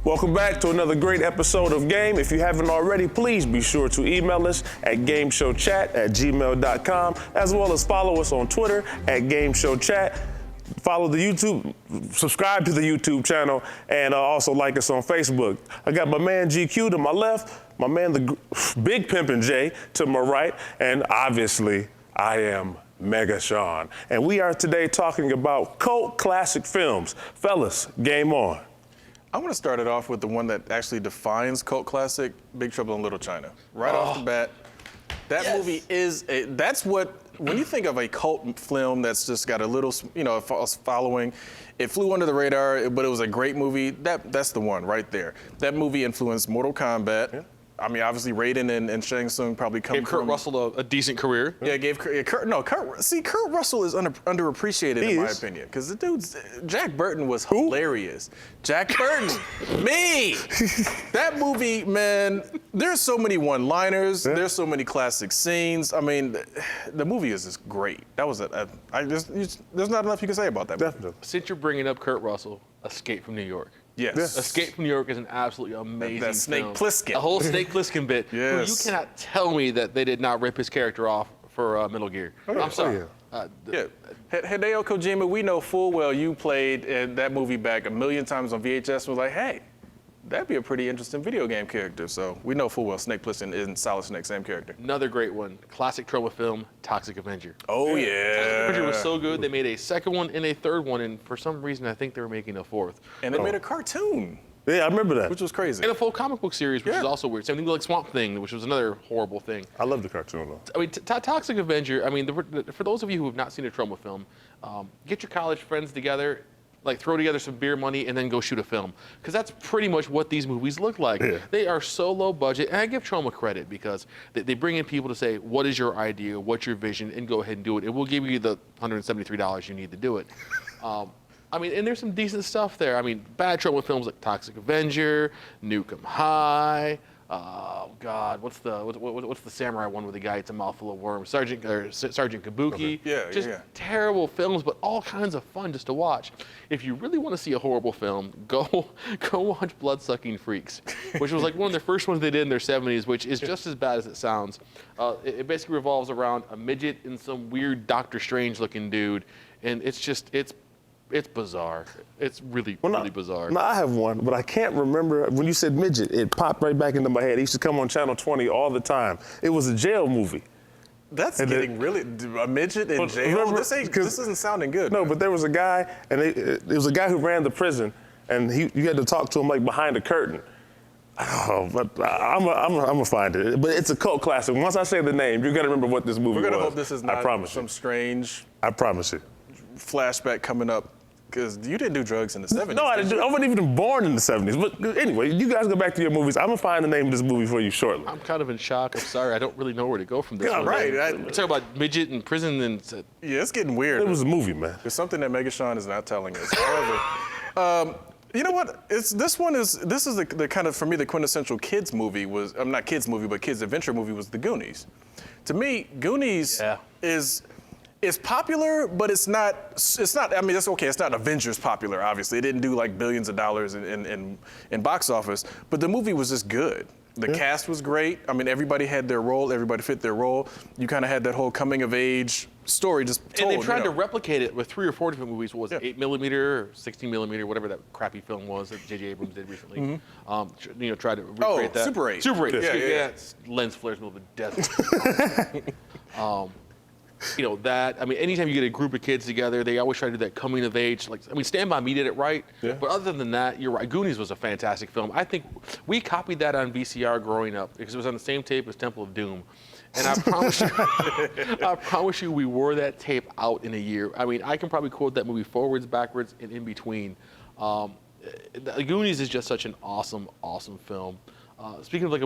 Welcome back to another great episode of Game. If you haven't already, please be sure to email us at gameshowchat@gmail.com, as well as follow us on Twitter at gameshowchat. Follow the YouTube, subscribe to the YouTube channel, and also like us on Facebook. I got my man GQ to my left, my man the Big Pimpin' J to my right, and obviously I am Mega Sean. And we are today talking about cult classic films. Fellas, game on. I want to start it off with the one that actually defines cult classic, Big Trouble in Little China. Right off the bat, that movie is, that's what, when you think of a cult film that's just got a little, following, it flew under the radar, but it was a great movie, that's the one right there. That movie influenced Mortal Kombat. Yeah. I mean, obviously, Raiden and Shang Tsung probably come gave Kurt Russell a decent career. Yeah, Kurt Russell is underappreciated in my opinion, because the dude's, Jack Burton was hilarious. Jack Burton, me! That movie, man, there's so many one-liners, there's so many classic scenes. I mean, the movie is just great. That was there's not enough you can say about that movie. Since you're bringing up Kurt Russell, Escape from New York. Yes. Escape from New York is an absolutely amazing that Snake film. Plissken. The whole Snake Plissken bit. Yes. You cannot tell me that they did not rip his character off for Metal Gear. I'm sorry. Hideo Kojima, we know full well you played that movie back a million times on VHS and was like, hey, that'd be a pretty interesting video game character. So we know full well Snake Plissken isn't Solid Snake, same character. Another great one, classic Troma film, Toxic Avenger. Oh, yeah. Toxic Avenger was so good, they made a second one and a third one, and for some reason, I think they were making a fourth. And they made a cartoon. Yeah, I remember that. Which was crazy. And a full comic book series, which is also weird. Same thing with like Swamp Thing, which was another horrible thing. I love the cartoon, though. I mean, Toxic Avenger, I mean, for those of you who have not seen a Troma film, get your college friends together, like throw together some beer money and then go shoot a film. Because that's pretty much what these movies look like. Yeah. They are so low budget, and I give Troma credit because they bring in people to say, what is your idea, what's your vision, and go ahead and do it. And we'll give you the $173 you need to do it. I mean, and there's some decent stuff there. I mean, bad Troma films like Toxic Avenger, Nuke 'Em High. Oh God, what's the samurai one with the guy eats a mouthful of worms? Sergeant Kabuki. Yeah, just terrible films, but all kinds of fun just to watch. If you really want to see a horrible film, go watch Bloodsucking Freaks, which was like one of the first ones they did in their 70s, which is just as bad as it sounds. It basically revolves around a midget and some weird Doctor Strange looking dude, and it's bizarre. It's really bizarre. No, I have one, but I can't remember. When you said midget, it popped right back into my head. It used to come on Channel 20 all the time. It was a jail movie. That's getting really, a midget in jail? Remember, this isn't sounding good. No, man. But there was a guy, and it was a guy who ran the prison, and you had to talk to him like behind a curtain. Oh, but I'm gonna find it. But it's a cult classic. Once I say the name, you're gonna remember what this movie was. We're gonna hope this is not some strange. I promise you. Flashback coming up, because you didn't do drugs in the 70s. No, I didn't. I wasn't even born in the 70s. But anyway, you guys go back to your movies. I'm gonna find the name of this movie for you shortly. I'm kind of in shock. I'm sorry. I don't really know where to go from this. Yeah, one. right. We're talking about midget in prison and. Yeah, it's getting weird. It was a movie, man. There's something that Mega Sean is not telling us. However, you know what? This is the kind of, for me, the quintessential kids movie was. Not kids movie, but kids adventure movie was The Goonies. To me, Goonies is popular, but it's not. I mean, that's okay. It's not Avengers popular. Obviously, it didn't do like billions of dollars in box office. But the movie was just good. The cast was great. I mean, everybody had their role. Everybody fit their role. You kind of had that whole coming of age story just told. And they tried to replicate it with 3 or 4 different movies. What was it, 8mm or 16mm, whatever that crappy film was that J.J. Abrams did recently. Tried to recreate that. Super 8. Super 8. Yeah. Lens flares in the middle of the desert. That, I mean, anytime you get a group of kids together, they always try to do that coming of age. Like, I mean, Stand By Me did it right. Yeah. But other than that, you're right. Goonies was a fantastic film. I think we copied that on VCR growing up because it was on the same tape as Temple of Doom. And I promise you, we wore that tape out in a year. I mean, I can probably quote that movie forwards, backwards, and in between. The Goonies is just such an awesome, awesome film. Speaking of like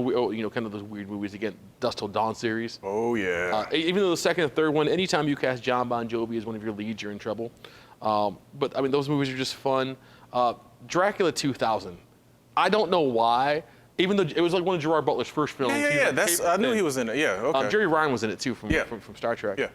kind of those weird movies, again, Dusk Till Dawn series. Oh yeah. Even though the second and third one, anytime you cast John Bon Jovi as one of your leads, you're in trouble. But I mean, those movies are just fun. Dracula 2000. I don't know why. Even though it was like one of Gerard Butler's first films. Yeah. I knew he was in it. Yeah. Okay. Jerry Ryan was in it too from Star Trek. Yeah.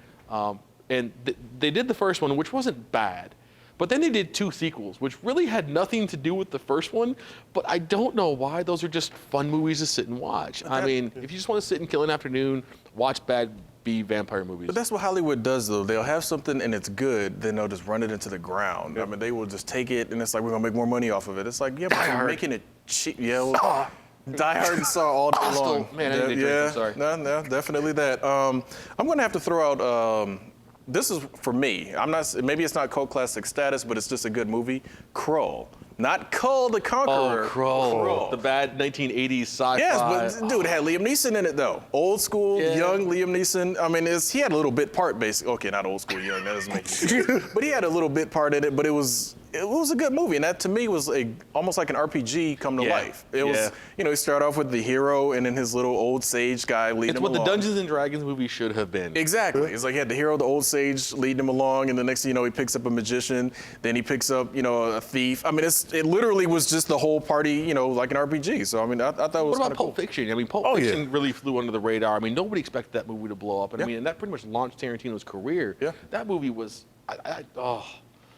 And they did the first one, which wasn't bad. But then they did 2 sequels, which really had nothing to do with the first one. But I don't know why. Those are just fun movies to sit and watch. I mean, if you just want to sit and kill an afternoon, watch bad B vampire movies. But that's what Hollywood does, though. They'll have something and it's good, then they'll just run it into the ground. I mean, they will just take it and it's like, we're gonna make more money off of it. It's like, yeah, but you're making it cheap. Yeah, well, Die Hard and Saw all day long. Man, I didn't drink, I'm sorry. No, definitely that. I'm gonna have to throw out. This is for me. I'm not. Maybe it's not cult classic status, but it's just a good movie. Krull. Not Kull the Conqueror. Oh, Krull. The bad 1980s sci-fi. Yes, but dude, it had Liam Neeson in it though. Old school, young Liam Neeson. I mean, he had a little bit part, basically. Okay, not old school, young. That doesn't make sense. But he had a little bit part in it. But it was a good movie, and that to me was almost like an RPG come to life. It was, he started off with the hero and then his little old sage guy leading him along. It's what the Dungeons and Dragons movie should have been. Exactly. It's like he had the hero, the old sage leading him along, and the next thing you know, he picks up a magician. Then he picks up, a thief. I mean, it literally was just the whole party, like an RPG. So I mean, I thought it was. What about Pulp Fiction? I mean, Pulp Fiction really flew under the radar. I mean, nobody expected that movie to blow up, and I mean, and that pretty much launched Tarantino's career. Yeah. That movie was.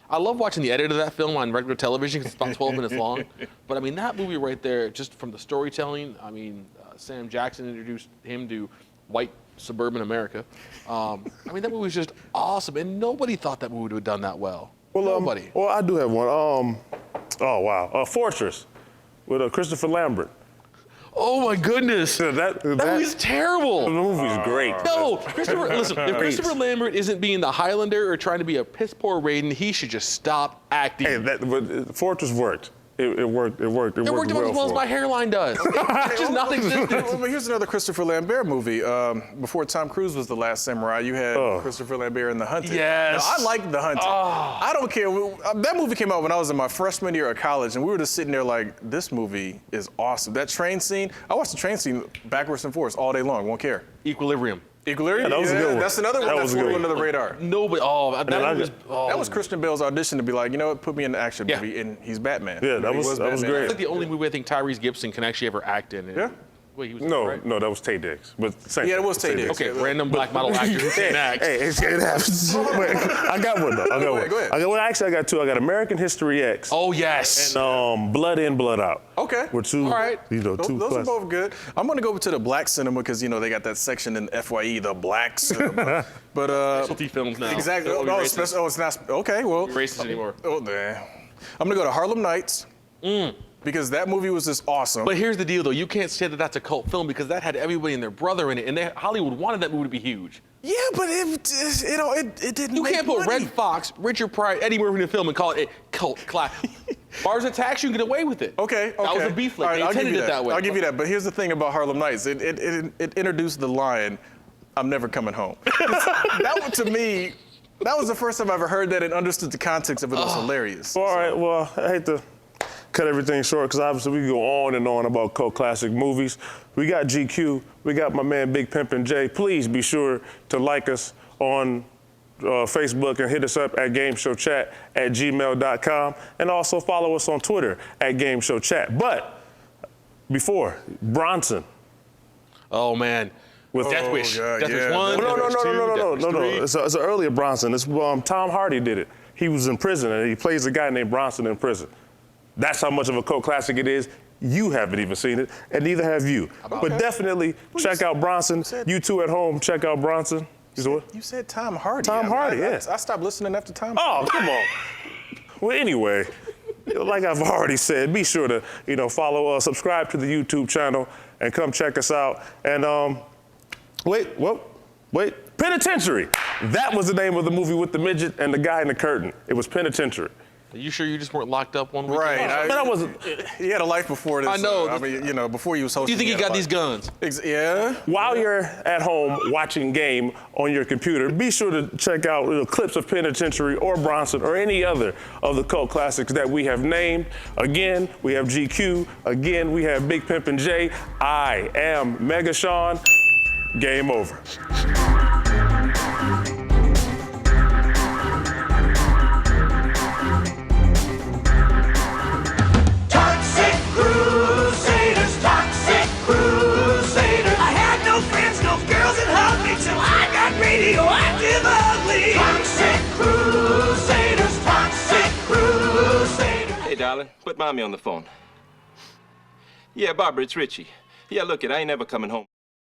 I love watching the edit of that film on regular television because it's about 12 minutes long. But I mean, that movie right there, just from the storytelling, I mean, Sam Jackson introduced him to white suburban America. I mean, that movie was just awesome, and nobody thought that movie would have done that well. Nobody. Well, I do have one. Oh, wow. Fortress with Christopher Lambert. Oh my goodness! That movie's terrible. The movie's great. No, listen, if Christopher Lambert isn't being the Highlander or trying to be a piss poor Raiden, he should just stop acting. Hey, Fortress worked. It worked. It worked about as well as my hairline does. It's just nothing. Well, here's another Christopher Lambert movie. Before Tom Cruise was the last samurai, you had Christopher Lambert in The Hunted. Yes. Now, I liked The Hunted. I don't care. That movie came out when I was in my freshman year of college, and we were just sitting there like, this movie is awesome. That train scene, I watched the train scene backwards and forwards all day long. Won't care. Equilibrium. Equilibrium? Yeah, that was a good one. That's another one that flew under the radar. Nobody. That was Christian Bale's audition to be like, you know what, put me in an action movie, and he's Batman. Yeah, that was great. It's like the only movie I think Tyrese Gibson can actually ever act in. Yeah. Wait, he was No, that was Tay Diggs. But it was Tay Diggs. Okay, random black model actor who can act. Hey, it happens. Wait, I got one though. Go ahead. I got 2. I got American History X. Oh yes. And Blood In, Blood Out. Okay. We're 2. All right. Those are both good. I'm gonna go to the black cinema because they got that section in FYE, the black cinema. But specialty films now. Exactly. It's not. Okay, well. Racist anymore. Oh, man. I'm gonna go to Harlem Nights. Because that movie was just awesome. But here's the deal, though. You can't say that that's a cult film because that had everybody and their brother in it, and Hollywood wanted that movie to be huge. Yeah, but it didn't. You can't put money. Red Fox, Richard Pryor, Eddie Murphy in a film and call it a cult classic. Bars of Tax, you can get away with it. Okay. That was a B flick. Right, They intended it that way. I'll give you that. But here's the thing about Harlem Nights. It introduced the line, "I'm never coming home." That one to me. That was the first time I ever heard that and understood the context of it. It was hilarious. All right. Well, I hate to cut everything short because obviously we can go on and on about cult classic movies. We got GQ. We got my man Big Pimpin' Jay. Please be sure to like us on Facebook and hit us up at gameshowchat@gmail.com, and also follow us on Twitter at gameshowchat. But before Bronson. Oh man. With Death Wish. God, Death Wish 1. No. It's an earlier Bronson. It's Tom Hardy did it. He was in prison and he plays a guy named Bronson in prison. That's how much of a cult classic it is. You haven't even seen it, and neither have you. But definitely check out Bronson. You two at home, check out Bronson. You said Tom Hardy. Tom Hardy, yes. I stopped listening after Tom Hardy. Oh, come on. Well, anyway, like I've already said, be sure to follow, subscribe to the YouTube channel, and come check us out. And wait, Penitentiary. That was the name of the movie with the midget and the guy in the curtain. It was Penitentiary. Are you sure you just weren't locked up one week? Right. I wasn't. He had a life before this. I know. Before he was hosting. Do you think he got these guns? Yeah. While you're at home watching Game on your computer, be sure to check out clips of Penitentiary or Bronson or any other of the cult classics that we have named. Again, we have GQ. Again, we have Big Pimpin' Jay. I am Mega Sean. Game over. Radioactive ugly. Toxic Crusaders, toxic darling. Put Mommy on the phone. Yeah, Barbara, it's Richie. Yeah, look, I ain't never coming home.